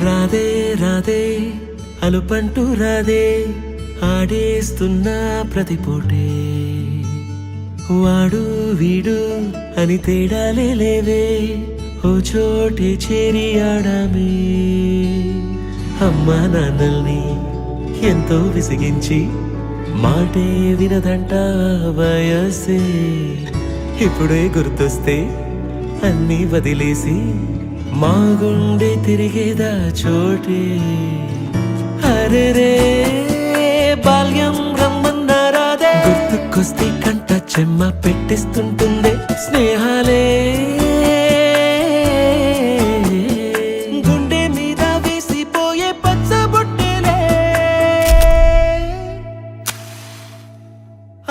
రాధే రాధే అలుపంటూ రాధే ఆడేస్తున్నా ప్రతి పూటే వాడు వీడు అని తేడాలే లేవే ఓ చోటే చేరి ఆడామే అమ్మా నాన్నల్ని ఎంతో విసిగించి మాటే వినదంట వయసే ఇప్పుడే గుర్తొస్తే అన్నీ వదిలేసి మా గుండె తిరిగేదా చోటే అరెరే బాల్యం రమ్మన్నారాదే గుర్తుకొస్తే కంట చెమ్మ పెట్టిస్తుంటుందే స్నేహాలే గుండె మీద వేసిపోయే పచ్చబొట్టెలే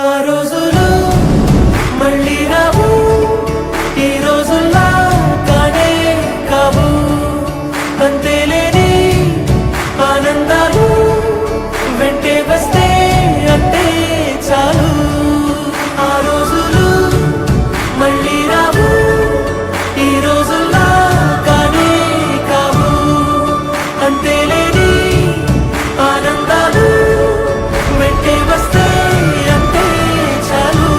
ఆ రోజులు మళ్ళీ రావు ఈ రోజుల్లా కానే కావు అంతేలేని ఆనందాలు వెంటే వస్తే అంటే చాలు ఆ రోజులు మళ్ళీ రావు ఈ రోజుల్లా కానే కావు అంతేలేని ఆనందాలు వెంటే వస్తే అంటే చాలు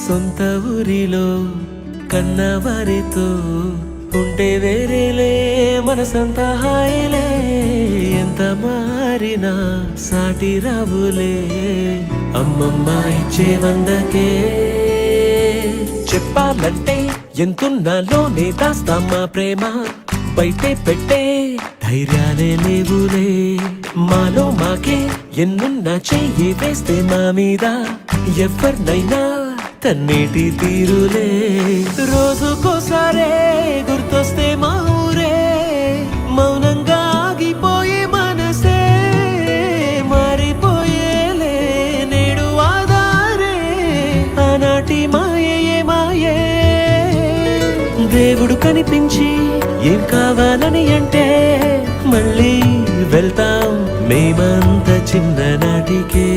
సొంత ఊరిలో కన్నవారితో ఉంటే వేరేలే మనసంతా హాయిలే ఎంత మారినా సాటి రావులే అమ్మమ్మ ఇచ్చే వందకే చెప్పాలంటే ఎంతున్నాలోనే దాస్తామా ప్రేమ బయటే పెట్టే ధైర్యాలే లేవులే మాలో మాకే ఎన్నున్నా చెయ్యి వేస్తే మా మీద ఎవరినైనా తన్నేటి తీరులే రోజుకోసారే గుర్తొస్తే మా ఊరే మౌనంగా ఆగిపోయే మనసే మారిపోయేలే నేడు ఆధారే ఆనాటి మాయే మాయే దేవుడు కనిపించి ఏం కావాలని అంటే మళ్ళీ వెళ్తాం మేమంత చిన్ననాటికే